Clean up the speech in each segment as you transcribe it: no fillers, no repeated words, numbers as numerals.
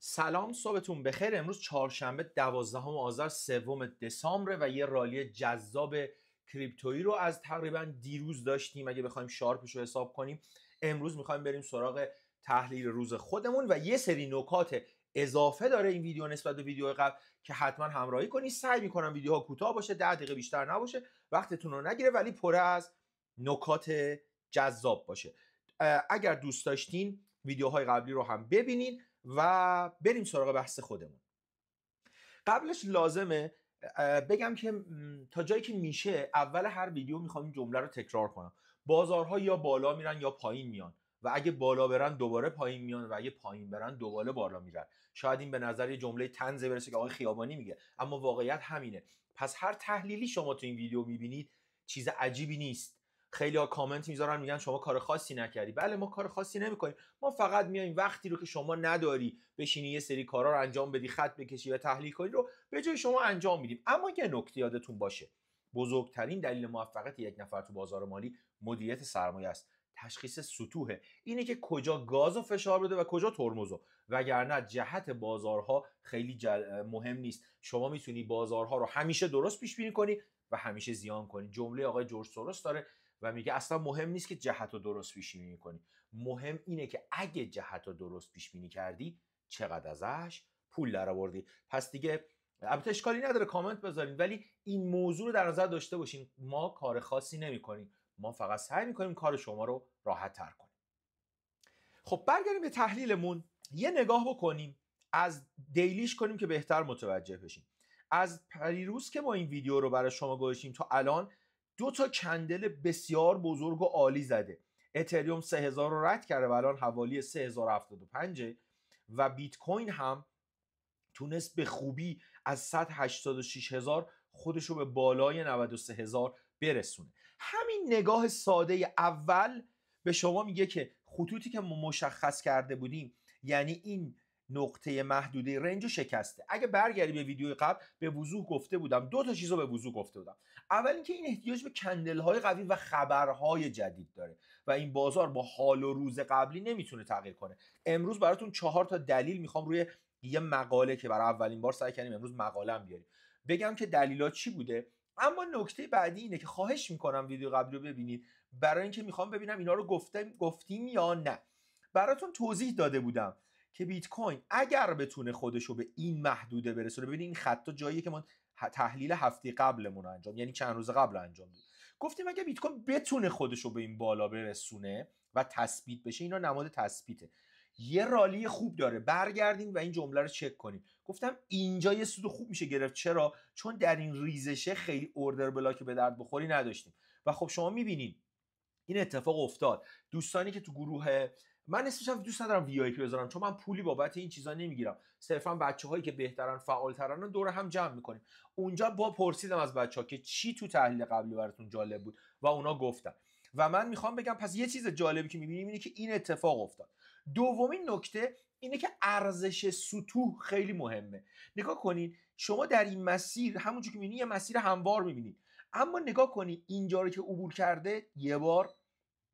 سلام، صبحتون بخیر. امروز چهارشنبه 12 آذر 3 دسامبر و یه رالی جذاب کریپتویی رو از تقریبا دیروز داشتیم. اگه بخوایم شارپش رو حساب کنیم، امروز میخوایم بریم سراغ تحلیل روز خودمون و یه سری نکات اضافه داره این ویدیو نسبت به ویدیو قبل که حتما همراهی کنید. سعی میکنم ویدیوها کوتاه باشه، 10 دقیقه بیشتر نباشه، وقتتون رو نگیره، ولی پر از نکات جذاب باشه. اگر دوست داشتین ویدیوهای قبلی رو هم ببینید و بریم سراغ بحث خودمون. قبلش لازمه بگم که تا جایی که میشه اول هر ویدیو میخوام این جمله رو تکرار کنم: بازارها یا بالا میرن یا پایین میان و اگه بالا برن دوباره پایین میان و اگه پایین برن دوباره بالا میرن. شاید این به نظر یه جمله طنزی برسه که آقای خیابانی میگه، اما واقعیت همینه. پس هر تحلیلی شما تو این ویدیو میبینید چیز عجیبی نیست. خیلی ها کامنت میذارن میگن شما کار خاصی نکردی. بله، ما کار خاصی نمیکنیم. ما فقط میایم وقتی رو که شما نداری بشینی یه سری کارا رو انجام بدی، خط بکشی و تحلیل کنی رو به جای شما انجام میدیم. اما یه نکته یادتون باشه: بزرگترین دلیل موفقیت یک نفر تو بازار مالی مدیریت سرمایه است. تشخیص سطوحه، اینه که کجا گاز و فشار بده و کجا ترمزو. وگرنه جهت بازارها خیلی مهم نیست. شما میتونی بازارها رو همیشه درست پیش بینی کنی و همیشه زیان کنی. جمله آقای جورج سوروس داره و میگه اصلا مهم نیست که جهت رو درست پیش بینی کنی، مهم اینه که اگه جهت رو درست پیش بینی کردی چقدر ازش پول درآوردی. پس دیگه البته اشکالی نداره کامنت بذارین، ولی این موضوع رو در نظر داشته باشین. ما کار خاصی نمی‌کنیم، ما فقط سعی می‌کنیم کار شما رو راحت تر کنیم. خب برگردیم به تحلیلمون. یه نگاه بکنیم، از دیلیش کنیم که بهتر متوجه بشیم. از پریروز که ما این ویدیو رو برای شما گذاشتیم تا الان 2 تا کندل بسیار بزرگ و عالی زده. اتریوم 3000 رو رد کرده و الان حوالی 3075 و بیت کوین هم تونست به خوبی از 186000 خودش رو به بالای 93000 برسونه. همین نگاه ساده اول به شما میگه که خطوطی که ما مشخص کرده بودیم، یعنی این نقطه محدوده رنج رو شکسته. اگه برگردی به ویدیو قبل به وضوح گفته بودم، 2 تا چیز رو به وضوح گفته بودم. اول اینکه این احتیاج به کندل های قوی و خبرهای جدید داره و این بازار با حال و روز قبلی نمیتونه تغییر کنه. امروز براتون 4 تا دلیل میخوام روی یه مقاله که برای اولین بار سعی کردیم امروز مقاله‌ام بیاریم بگم که دلیلا چی بوده. اما نکته بعدی اینه که خواهش میکنم ویدیو قبلی رو ببینید، برای اینکه میخوام ببینم اینا رو گفتیم یا نه. براتون توضیح داده بودم که بیت کوین اگر بتونه خودش رو به این محدوده برسونه، ببینید این خطا جاییه که ما تحلیل هفته قبلمون رو انجام، یعنی چند روز قبل انجام دادیم. گفتیم اگه بیت کوین بتونه خودش رو به این بالا برسونه و تثبیت بشه، اینا نماد تثبیته، یه رالی خوب داره، برگردین و این جمله رو چک کنین. گفتم اینجا یه سود خوب میشه گرفت. چرا؟ چون در این ریزشه خیلی اوردر بلاک به درد بخوری نداشتیم و خب شما میبینین این اتفاق افتاد. دوستانی که تو گروه من اسمش دوست ندارم وی آی پی بذارم چون من پولی بابت این چیزا نمیگیرم، صرفا بچه‌هایی که بهترن فعال‌ترن رو دور هم جمع میکنیم. اونجا با پرسیدم از بچه‌ها که چی تو تحلیل قبلی براتون جالب بود و اونا گفتن و من میخوام بگم پس یه چیز جالبی که میبینیم اینه که این اتفاق افتاد. دومین نکته اینه که ارزش سطوح خیلی مهمه. نگاه کنین شما در این مسیر همونجوری که میبینید یه مسیر هموار میبینید، اما نگاه کنین اینجا رو که عبور کرده یه بار،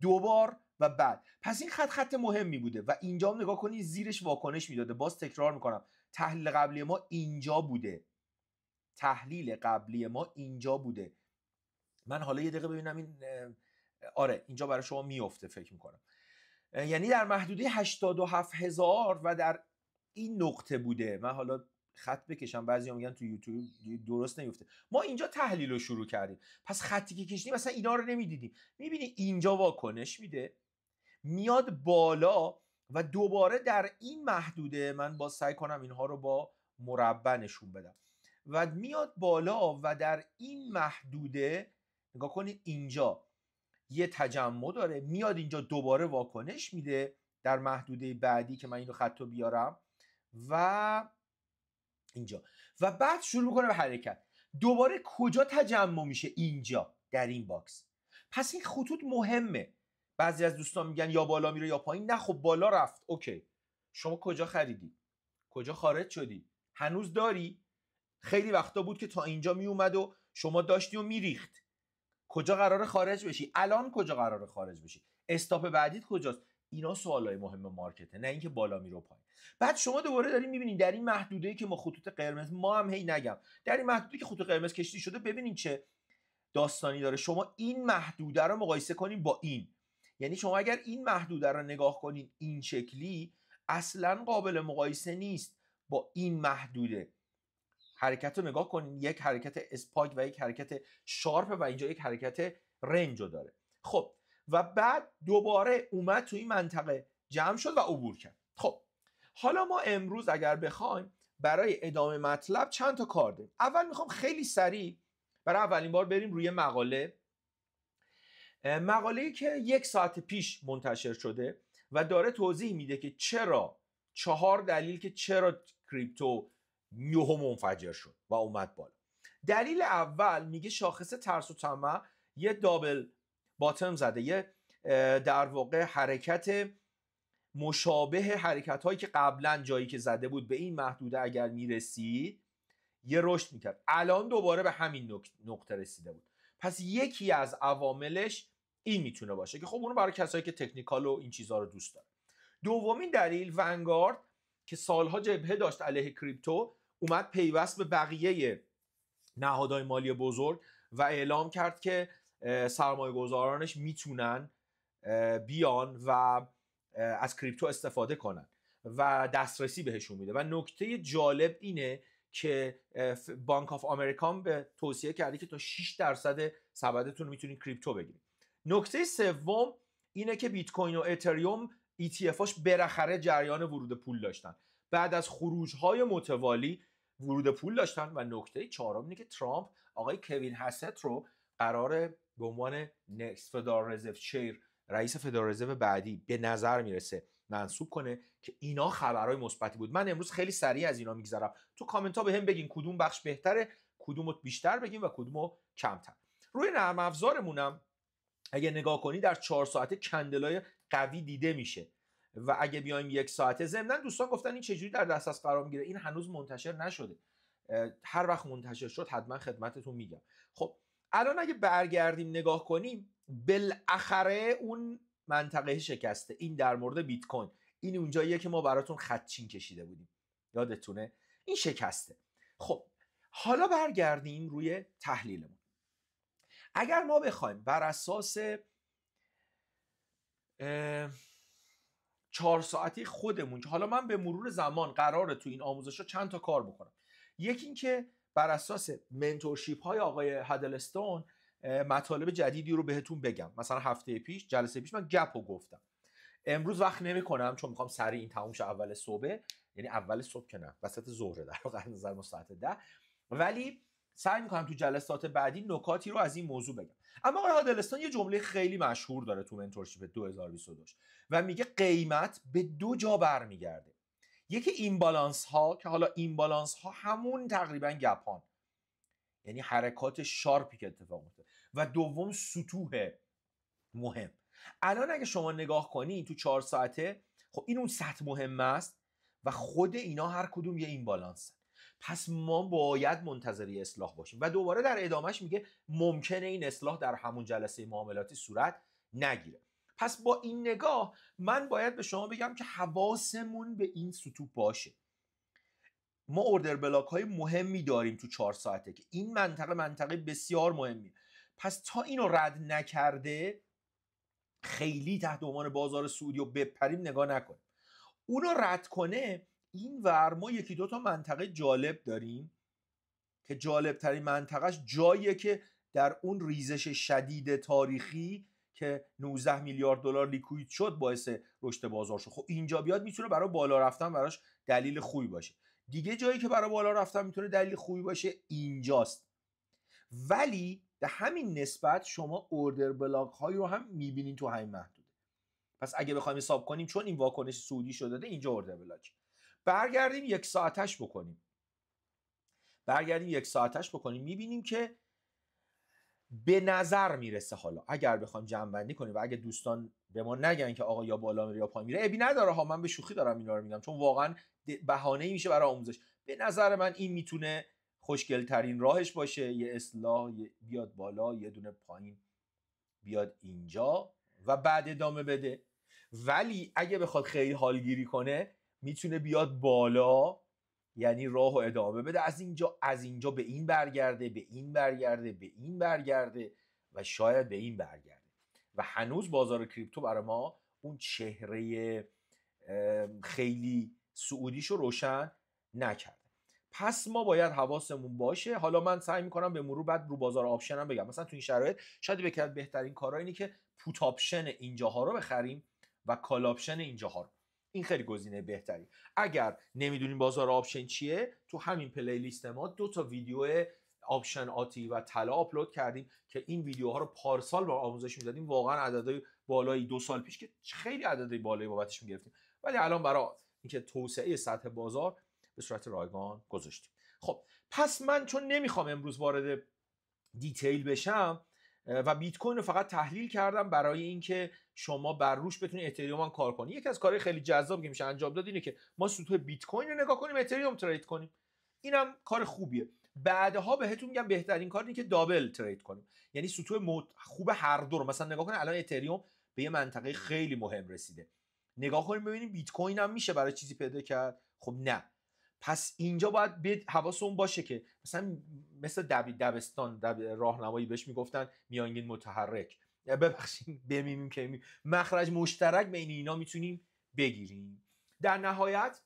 2 بار و بعد، پس این خط مهمی بوده و اینجا هم نگاه کنید زیرش واکنش میداده. باز تکرار میکنم تحلیل قبلی ما اینجا بوده، تحلیل قبلی ما اینجا بوده. من حالا یه دقیقه ببینم این آره اینجا برای شما میفته فکر میکنم، یعنی در محدوده 87000 و در این نقطه بوده. من حالا خط بکشم، بعضیا میگن تو یوتیوب درست نمیفته. ما اینجا تحلیل رو شروع کردیم، پس خطی که کشیدیم مثلا اینا رو نمیدیدیم. میبینی اینجا واکنش میده، میاد بالا و دوباره در این محدوده، من با سعی کنم اینها رو با مربع نشون بدم، و میاد بالا و در این محدوده نگاه کنید اینجا یه تجمع داره، میاد اینجا دوباره واکنش میده در محدوده بعدی که من اینو خطو بیارم و اینجا، و بعد شروع میکنه به حرکت. دوباره کجا تجمع میشه؟ اینجا در این باکس. پس این خطوط مهمه. بعضی از دوستان میگن یا بالا میره یا پایین. نه خب بالا رفت، اوکی. شما کجا خریدی؟ کجا خارج شدی؟ هنوز داری؟ خیلی وقتا بود که تا اینجا میومد و شما داشتی و میریخت. کجا قراره خارج بشی؟ الان کجا قراره خارج بشی؟ استاپ بعدیت کجاست؟ اینا سوالای مهم مارکته، نه اینکه بالا میره پایین. بعد شما دوباره دارین میبینین در این محدوده‌ای که ما خطوط قرمز، ما هم هی نگم، در این محدوده‌ای که خطوط قرمز کشیده شده، ببینین چه داستانی داره. شما این محدوده رو مقایسه کنین با این، یعنی شما اگر این محدوده رو نگاه کنین این شکلی، اصلا قابل مقایسه نیست با این محدوده. حرکت رو نگاه کنین، یک حرکت اسپایک و یک حرکت شارپ و اینجا یک حرکت رنج رو داره. خب و بعد دوباره اومد تو این منطقه جمع شد و عبور کرد. خب حالا ما امروز اگر بخوایم برای ادامه مطلب چند تا کار داریم. اول میخوام خیلی سریع برای اولین بار بریم روی مقاله‌ای که 1 ساعت پیش منتشر شده و داره توضیح میده که چرا 4 دلیل که چرا کریپتو یهو منفجر شد و اومد بالا. دلیل اول میگه شاخص ترس و طمع یه دابل باتم زده، یه در واقع حرکت مشابه حرکت هایی که قبلا جایی که زده بود به این محدوده اگر میرسید یه رشد میکرد، الان دوباره به همین نقطه رسیده بود. پس یکی از عواملش این میتونه باشه که خب اونو برای کسایی که تکنیکال و این چیزها رو دوست دارن. دومین دلیل ونگارد که سالها جبهه داشت علیه کریپتو، اومد پیوست به بقیه نهادهای مالی بزرگ و اعلام کرد که سرمایه گذارانش میتونن بیان و از کریپتو استفاده کنن و دسترسی بهشون میده. و نکته جالب اینه که بانک آف امریکا به توصیه کرده که تا 6% سبدتون میتونید کریپتو بگیرید. نکته سوم اینه که بیت کوین و اتریوم ETFاش بالاخره جریان ورود پول داشتن، بعد از خروج‌های متوالی ورود پول داشتن. و نکته چهارم اینه که ترامپ آقای کوین هست رو قراره به عنوان نکست فدرال رزرو چیر، رئیس فدرال رزرو بعدی به نظر میرسه منصوب کنه که اینا خبرهای مثبتی بود. من امروز خیلی سریع از اینا میگذرم، تو کامنت ها بهم بگین کدوم بخش بهتره، کدومو بیشتر بگین و کدومو کمتر. روی نرم افزارمونم اگه نگاه کنی در 4 ساعته کندلای قوی دیده میشه و اگه بیایم 1 ساعته، ضمن دوستان گفتن این چجوری در دسترس قرار میگیره، این هنوز منتشر نشده، هر وقت منتشر شد حتما خدمتتون میگم. خب الان اگه برگردیم نگاه کنیم، بالاخره اون منطقه شکسته. این در مورد بیت کوین، این اونجاییه که ما براتون خطچین کشیده بودیم، یادتونه؟ این شکسته. خب حالا برگردیم روی تحلیلمون. اگر ما بخوایم بر اساس 4 ساعتی خودمون که حالا من به مرور زمان قراره تو این آموزش‌ها چند تا کار بکنم، یکی این که بر اساس منتورشیپ های آقای هدلستون مطالب جدیدی رو بهتون بگم. مثلا هفته پیش، جلسه پیش من گپ رو گفتم، امروز وقت نمی‌کنم چون میخوام سریع این تموم شه اول صبح، یعنی اول صبح که نه، وسط ظهر در واقع از نظر ما ساعت 10، ولی سعی میکنم تو جلسات بعدی نکاتی رو از این موضوع بگم. اما آقای هادلستان یه جمله خیلی مشهور داره تو منتورشیپ 2022 و میگه قیمت به 2 جا برمیگرده. یکی ایمبالانس ها که حالا ایمبالانس ها همون تقریبا گپان، یعنی حرکات شارپی که اتفاق میفته، و دوم سطوح مهم. الان اگه شما نگاه کنی تو 4 ساعته، خب این اون سطح مهم است و خود اینا هر کدوم یه ایمبالانس. پس ما باید منتظری اصلاح باشیم و دوباره در ادامهش میگه ممکنه این اصلاح در همون جلسه معاملاتی صورت نگیره. پس با این نگاه من باید به شما بگم که حواسمون به این سطوح باشه. ما اوردر بلاک های مهمی داریم تو 4 ساعته که این منطقه بسیار مهمی، پس تا اینو رد نکرده خیلی تحت عنوان بازار سعودی و بپریم نگاه نکنیم. اونو رد کنه، این ور ما 1-2 تا منطقه جالب داریم که جالب ترین منطقهش جاییه که در اون ریزش شدید تاریخی که 19 میلیارد دلار لیکوید شد باعث رشد بازار شد. خب اینجا بیاد میتونه برای بالا رفتن براش دلیل خوبی باشه. دیگه جایی که برای بالا رفتن میتونه دلیل خوبی باشه اینجاست. ولی به همین نسبت شما اوردر بلاک هایی رو هم میبینین تو همین محدوده. پس اگه بخوایم حساب کنیم، چون این واکنش سعودی شده اینجا اوردر بلاک، برگردیم 1 ساعتش بکنیم، میبینیم که به نظر میرسه، حالا اگر بخوایم جمع بندی کنیم و اگه دوستان به ما نگن که آقا یا بالا میره یا پایین میره، ابی نداره ها، من به شوخی دارم اینا رو میگم چون واقعا بهانه‌ای میشه برای آموزش. به نظر من این میتونه خوشگل ترین راهش باشه، یه اصلاح بیاد بالا، یه دونه پایین بیاد اینجا و بعد ادامه بده. ولی اگه بخواد خیلی حالگیری کنه میتونه بیاد بالا، یعنی راهو ادامه بده، از اینجا به این برگرده، به این برگرده، به این برگرده و شاید به این برگرده و هنوز بازار کریپتو برای ما اون چهره خیلی سعودیشو روشن نکرده. پس ما باید حواسمون باشه. حالا من سعی میکنم به مرور بعد رو بازار آپشن هم بگم. مثلا تو این شرایط شاید بکنید بهترین کارا اینه که پوت آپشن اینجاها رو بخریم و کال آپشن اینجاها رو. این خیلی گزینه بهتری. اگر نمیدونین بازار آپشن چیه، تو همین پلیلیست ما 2 تا ویدیو آپشن آتی و طلا آپلود کردیم که این ویدیوها رو پارسال با آموزش میدادیم. واقعا عددهای بالایی 2 سال پیش که خیلی عددهای بالایی بابتش میگرفتیم، ولی الان برای اینکه توسعه سطح بازار به صورت رایگان گذاشتیم. خب پس من چون نمیخوام امروز وارد دیتیل بشم و بیت کوین رو فقط تحلیل کردم برای اینکه شما بر روش بتونید اتریوم هم کار کنید. یکی از کارهای خیلی جذاب که میشه انجام داد اینه که ما سطوح بیت کوین رو نگاه کنیم، اتریوم ترید کنیم. اینم کار خوبیه. بعدها بهتون میگم بهترین کار اینه که دابل ترید کنیم، یعنی سطوح خوب هر دو رو. مثلا نگاه کنید الان اتریوم به یه منطقه خیلی مهم رسیده، نگاه کنیم ببینیم بیت کوین هم میشه برای چیزی پیدا کرد. خب نه. پس اینجا باید حواسمون باشه که مثل دبستان راهنمایی بهش میگفتن میانگین متحرک، ببخشید بمیمیم که مخرج مشترک بین اینا میتونیم بگیریم. در نهایت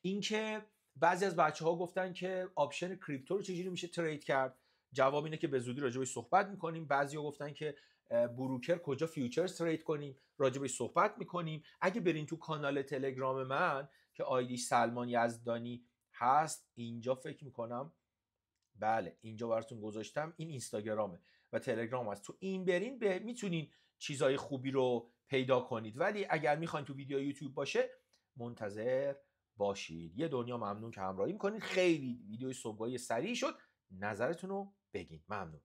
اینکه بعضی از بچه‌ها گفتن که آپشن کریپتو رو چجوری میشه ترید کرد. جواب اینه که به زودی راجع بهش صحبت میکنیم. بعضیا گفتن که بروکر کجا فیوچرز ترید کنیم، راجع بهش صحبت میکنیم. اگه برین تو کانال تلگرام من که آیدی سلمان یزدانی هست، اینجا فکر میکنم بله اینجا براتون گذاشتم، این اینستاگرامه و تلگرام هست، تو این برین میتونین چیزای خوبی رو پیدا کنید. ولی اگر میخواین تو ویدیو یوتیوب باشه منتظر باشید. یه دنیا ممنون که همراهی میکنید. خیلی ویدیوی صبحگاهی سریع شد. نظرتون رو بگین. ممنون.